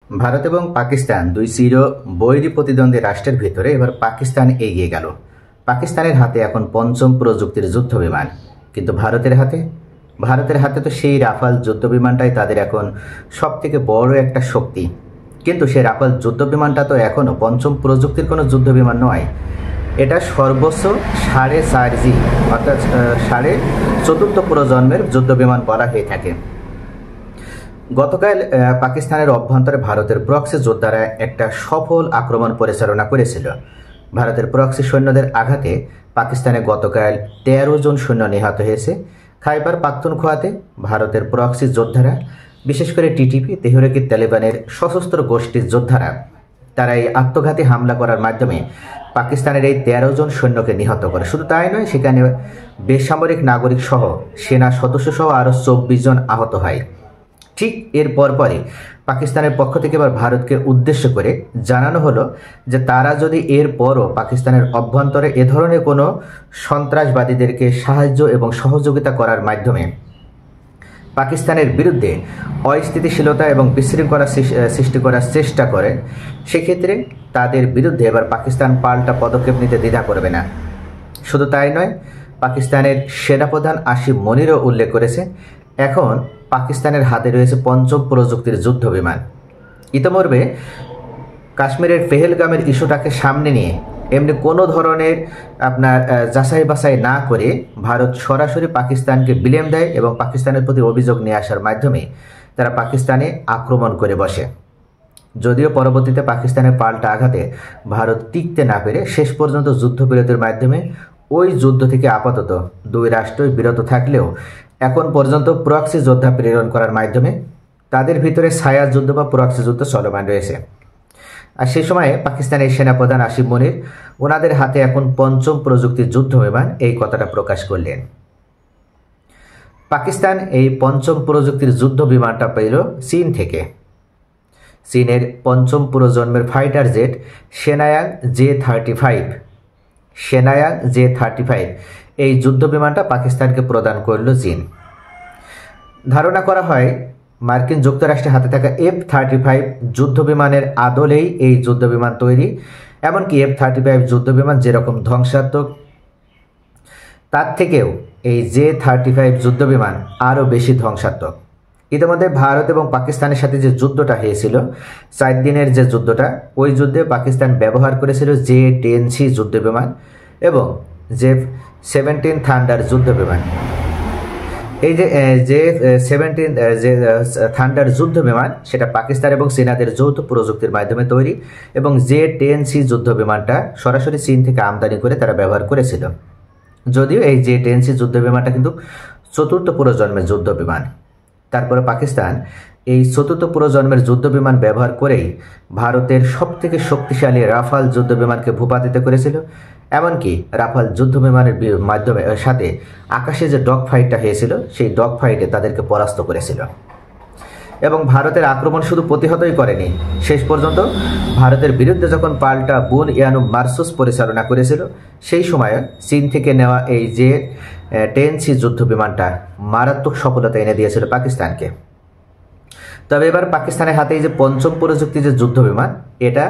ভারত এবং পাকিস্তান দুই চির বৈরী প্রতিদ্বন্দ্বী রাষ্ট্রের ভিতরে এবার পাকিস্তান এগিয়ে গেল। পাকিস্তানের হাতে এখন পঞ্চম প্রযুক্তির যুদ্ধ বিমান, কিন্তু ভারতের হাতে তো সেই রাফাল যুদ্ধ বিমানটাই তাদের এখন সব থেকে বড় একটা শক্তি। কিন্তু সেই রাফাল যুদ্ধ বিমানটা তো এখনও পঞ্চম প্রযুক্তির কোনো যুদ্ধ বিমান নয়। এটা সর্বোচ্চ 4.5G অর্থাৎ 4th প্রজন্মের যুদ্ধ বিমান বলা হয়ে থাকে। গতকাল পাকিস্তানের অভ্যন্তরে ভারতের প্রক্সি যোদ্ধারা একটা সফল আক্রমণ পরিচালনা করেছিল। ভারতের প্রক্সি সৈন্যদের আঘাতে পাকিস্তানে গতকাল 13 জন সৈন্য নিহত হয়েছে। খাইবার পাখতুনখোয়াতে ভারতের প্রক্সি যোদ্ধারা, বিশেষ করে টিটিপি তেহরিক তালিবানের সশস্ত্র গোষ্ঠীর যোদ্ধারা, তারা এই আত্মঘাতী হামলা করার মাধ্যমে পাকিস্তানের এই 13 জন সৈন্যকে নিহত করে। শুধু তাই নয়, সেখানে বেসামরিক নাগরিক সহ সেনা সদস্য সহ আরও 24 জন আহত হয়। ঠিক এর পরপরই পাকিস্তানের পক্ষ থেকে এবার ভারতকে উদ্দেশ্য করে জানানো হলো যে তারা যদি এরপরও পাকিস্তানের অভ্যন্তরে এ ধরনের কোনো সন্ত্রাসবাদীদেরকে সাহায্য এবং সহযোগিতা করার মাধ্যমে পাকিস্তানের বিরুদ্ধে অস্থিতিশীলতা এবং বিশৃঙ্খলা সৃষ্টি করার চেষ্টা করে, সেক্ষেত্রে তাদের বিরুদ্ধে এবার পাকিস্তান পাল্টা পদক্ষেপ নিতে দ্বিধা করবে না। শুধু তাই নয়, পাকিস্তানের সেনাপ্রধান আসিফ মনিরও উল্লেখ করেছে এখন পাকিস্তানের হাতে রয়েছে পঞ্চম প্রযুক্তির যুদ্ধ বিমান। ইতিমধ্যে কাশ্মীরের পেহেলগামের ইস্যুটাকে সামনে নিয়ে এমনি কোনো ধরনের যাচাই বাছাই না করে ভারত সরাসরি পাকিস্তানকে ব্লেম দেয় এবং পাকিস্তানের প্রতি অভিযোগ নিয়ে আসার মাধ্যমে তারা পাকিস্তানে আক্রমণ করে বসে। যদিও পরবর্তীতে পাকিস্তানের পাল্টা আঘাতে ভারত টিকতে না পেরে শেষ পর্যন্ত যুদ্ধবিরতির মাধ্যমে ওই যুদ্ধ থেকে আপাতত দুই রাষ্ট্রই বিরত থাকলেও এখন পর্যন্ত প্রক্সি যোদ্ধা প্রেরণ করার মাধ্যমে তাদের ভিতরে ছায়া যুদ্ধ বা প্রক্সি যুদ্ধ চলমান রয়েছে। আর সেই সময়ে পাকিস্তানের সেনাপ্রধান আসিফ মনির ওনাদের হাতে এখন পঞ্চম প্রযুক্তির যুদ্ধ বিমান এই কথাটা প্রকাশ করলেন। পাকিস্তান এই পঞ্চম প্রযুক্তির যুদ্ধ বিমানটা পেল চীন থেকে। চীনের পঞ্চম প্রজন্মের ফাইটার জেট সেনায়াং J-35 এই যুদ্ধ বিমানটা পাকিস্তানকে প্রদান করল চীন। ধারণা করা হয় মার্কিন যুক্তরাষ্ট্রের হাতে থাকা F-35 যুদ্ধ বিমানের আদলেই এই যুদ্ধ বিমান তৈরি। এমনকি F-35 যুদ্ধ বিমান যেরকম ধ্বংসাত্মক, তার থেকেও এই J-35 যুদ্ধ বিমান আরও বেশি ধ্বংসাত্মক। ইতিমধ্যে ভারত এবং পাকিস্তানের সাথে যে যুদ্ধটা হয়েছিল, 4 দিনের যে যুদ্ধটা, ওই যুদ্ধে পাকিস্তান ব্যবহার করেছিল J-10C যুদ্ধ বিমান এবং F-17 থান্ডার যুদ্ধ বিমান। এই যে থান্ডার যুদ্ধ বিমান সেটা পাকিস্তান এবং চীনাদের যৌথ প্রযুক্তির মাধ্যমে তৈরি এবং J-10C যুদ্ধ বিমানটা সরাসরি চীন থেকে আমদানি করে তারা ব্যবহার করেছিল। যদিও এই J-10C যুদ্ধ বিমানটা কিন্তু 4th প্রজন্মের যুদ্ধ বিমান। তারপরে পাকিস্তান এই 4th প্রজন্মের যুদ্ধ বিমান ব্যবহার করেই ভারতের সবথেকে শক্তিশালী রাফাল যুদ্ধ বিমানকে ভূপাতিত করেছিল। এমনকি রাফাল যুদ্ধ বিমানের মাধ্যমে সাথে আকাশে যে ডগ ফাইটটা হয়েছিল, সেই ডগ ফাইটে তাদেরকে পরাস্ত করেছিল। এবং ভারতের আক্রমণ শুধু প্রতিহতই করেনি, শেষ পর্যন্ত ভারতের বিরুদ্ধে যখন পাল্টা বুন ইয়ানু মারসুস পরিচালনা করেছিল, সেই সময়ে চীন থেকে নেওয়া এই J-10C যুদ্ধ বিমানটা মারাত্মক সফলতা এনে দিয়েছিল পাকিস্তানকে। তবে এবার পাকিস্তানের হাতে এই যে পঞ্চম প্রযুক্তি যে যুদ্ধ বিমান, এটা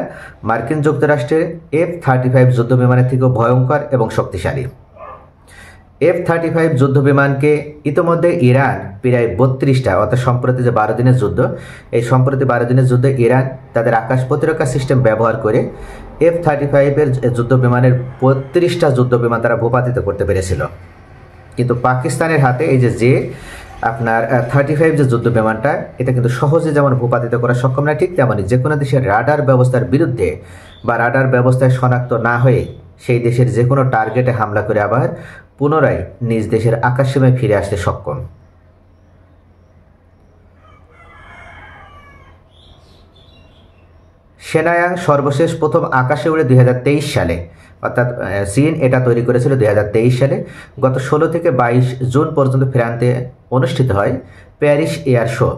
মার্কিন যুক্তরাষ্ট্রের F-35 যুদ্ধ বিমানের থেকেও ভয়ঙ্কর এবং শক্তিশালী। F-35 যুদ্ধ বিমানকে ইতিমধ্যে ইরান প্রায় 32টা, অর্থাৎ সম্প্রতি যে 12 দিনের যুদ্ধ, এই সম্প্রতি 12 দিনের যুদ্ধে ইরান তাদের আকাশ প্রতিরক্ষা সিস্টেম ব্যবহার করে F-35 যুদ্ধ বিমানের 32টা যুদ্ধ বিমান তারা ভূপাতিত করতে পেরেছিল। কিন্তু পাকিস্তানের হাতে এই যে 35 যে যুদ্ধ বিমানটা, এটা কিন্তু সহজে যেমন ভূপাতিত করা সক্ষম নয়, ঠিক তেমনই যে কোনো দেশের রাডার ব্যবস্থার বিরুদ্ধে বা রাডার ব্যবস্থায় শনাক্ত না হয়ে সেই দেশের যে কোনো টার্গেটে হামলা করে আবার পুনরায় নিজ দেশের আকাশসীমায় ফিরে আসতে সক্ষম। সেনায়াং সর্বশেষ প্রথম আকাশে উড়ে 2023 সালে, অর্থাৎ চীন এটা তৈরি করেছিল 2023 সালে। গত 16 থেকে 22 জুন পর্যন্ত ফ্রান্সে অনুষ্ঠিত হয় প্যারিস এয়ার শো।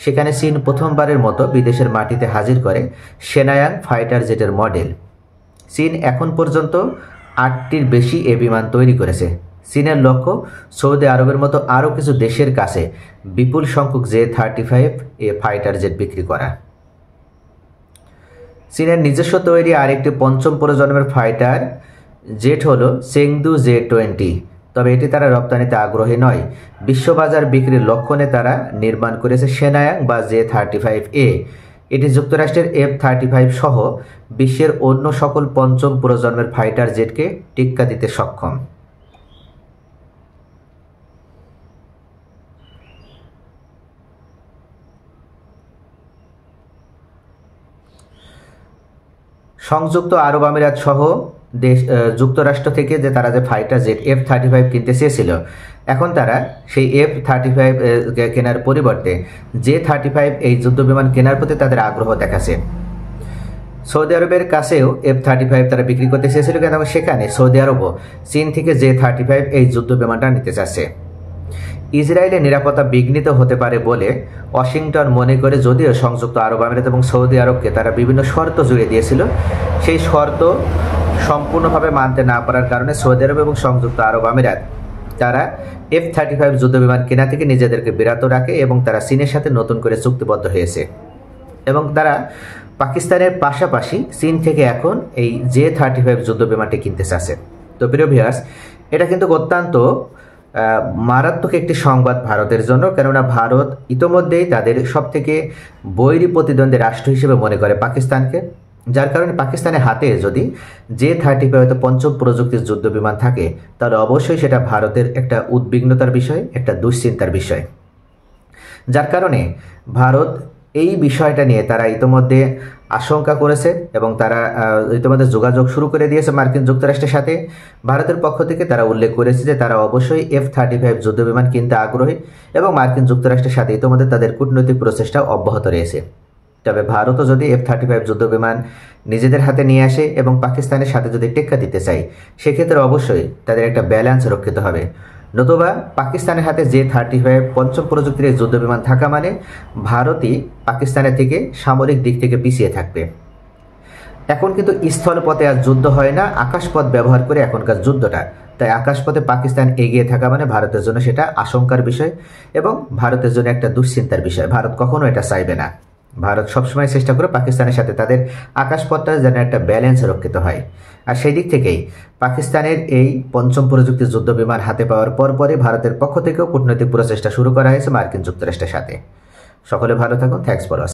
সেখানে চীন প্রথমবারের মতো বিদেশের মাটিতে হাজির করে সেনায়াং ফাইটার জেটের মডেল। চীন এখন পর্যন্ত 8টির বেশি এ বিমান তৈরি করেছে। চীনের লক্ষ্য সৌদি আরবের মতো আরও কিছু দেশের কাছে বিপুল সংখ্যক J-35 ফাইটার জেট বিক্রি করা। চীনের নিজস্ব তৈরি আরেকটি পঞ্চম প্রজন্মের ফাইটার জেট হলো চেংদু J-20, তবে এটি তারা রপ্তানিতে আগ্রহী নয়। বিশ্ববাজার বিক্রির লক্ষণে তারা নির্মাণ করেছে সেনায়াং বা J-35A। এটি যুক্তরাষ্ট্রের F-35 সহ বিশ্বের অন্য সকল পঞ্চম প্রজন্মের ফাইটার জেটকে টেক্কা দিতে সক্ষম। সংযুক্ত আরব আমিরাত সহ যুক্তরাষ্ট্র থেকে তারা যে ফাইটার জেট F-35 কিনতে চেয়েছিল, এখন তারা সেই F-35 কেনার পরিবর্তে J-35 এই যুদ্ধ বিমান কেনার প্রতি তাদের আগ্রহ দেখাচ্ছে। সৌদি আরবের কাছেও F-35 তারা বিক্রি করতে চেয়েছিল, কিন্তু সেখানে সৌদি আরবও চীন থেকে J-35 এই যুদ্ধ বিমানটা নিতে চাচ্ছে। ইসরায়েলের নিরাপত্তা বিঘ্নিত হতে পারে বলে ওয়াশিংটন মনে করে, যদিও সংযুক্ত আরব আমিরাত এবং সৌদি আরবকে তারা বিভিন্ন শর্ত জুড়ে দিয়েছিল, সেই শর্ত সম্পূর্ণভাবে মানতে না পারার কারণে সৌদি আরব এবং সংযুক্ত আরব আমিরাত তারা F-35 যুদ্ধবিমান কেনা থেকে নিজেদেরকে বিরত রাখে এবং তারা চীনের সাথে নতুন করে চুক্তিবদ্ধ হয়েছে এবং তারা পাকিস্তানের পাশাপাশি চীন থেকে এখন এই J-35 যুদ্ধবিমানটি কিনতে চাচ্ছে। তো প্রিয় ভিউয়ার্স, এটা কিন্তু অত্যন্ত মারাত্মক একটি সংবাদ ভারতের জন্য, কেননা ভারত ইতোমধ্যেই তাদের সবথেকে বৈরী প্রতিদ্বন্দ্বী রাষ্ট্র হিসেবে মনে করে পাকিস্তানকে, যার কারণে পাকিস্তানের হাতে যদি J-35 পঞ্চম প্রযুক্তির যুদ্ধ বিমান থাকে, তাহলে অবশ্যই সেটা ভারতের একটা উদ্বিগ্নতার বিষয়, একটা দুশ্চিন্তার বিষয়। যার কারণে ভারত এই বিষয়টা নিয়ে তারা ইতোমধ্যে আশঙ্কা করেছে এবং তারা ইতোমধ্যে যোগাযোগ শুরু করে দিয়েছে মার্কিন যুক্তরাষ্ট্রের সাথে। ভারতের পক্ষ থেকে তারা উল্লেখ করেছে যে তারা অবশ্যই F-35 যুদ্ধবিমান কিনতে আগ্রহী এবং মার্কিন যুক্তরাষ্ট্রের সাথে ইতোমধ্যে তাদের কূটনৈতিক প্রচেষ্টা অব্যাহত রয়েছে। তবে ভারতও যদি F-35 যুদ্ধবিমান নিজেদের হাতে নিয়ে আসে এবং পাকিস্তানের সাথে যদি টেক্কা দিতে চায়, সেক্ষেত্রে অবশ্যই তাদের একটা ব্যালেন্স রক্ষিত হবে। নতুবা পাকিস্তানের হাতে J-35 পঞ্চম প্রযুক্তির এই যুদ্ধবিমান থাকা মানে ভারতই পাকিস্তানের থেকে সামরিক দিক থেকে পিছিয়ে থাকবে। এখন কিন্তু স্থলপথে আর যুদ্ধ হয় না, আকাশপথ ব্যবহার করে এখনকার যুদ্ধটা। তাই আকাশপথে পাকিস্তান এগিয়ে থাকা মানে ভারতের জন্য সেটা আশঙ্কার বিষয় এবং ভারতের জন্য একটা দুশ্চিন্তার বিষয়। ভারত কখনো এটা চাইবে না। ভারত সবসময় চেষ্টা করে পাকিস্তানের সাথে তাদের আকাশপথটা যেন একটা ব্যালেন্স রক্ষিত হয়। আর সেই দিক থেকেই পাকিস্তানের এই পঞ্চম প্রযুক্তির যুদ্ধ বিমান হাতে পাওয়ার পরপরই ভারতের পক্ষ থেকেও কূটনৈতিক প্রচেষ্টা শুরু করা হয়েছে মার্কিন যুক্তরাষ্ট্রের সাথে। সকলে ভালো থাকুন। Thanks for watching.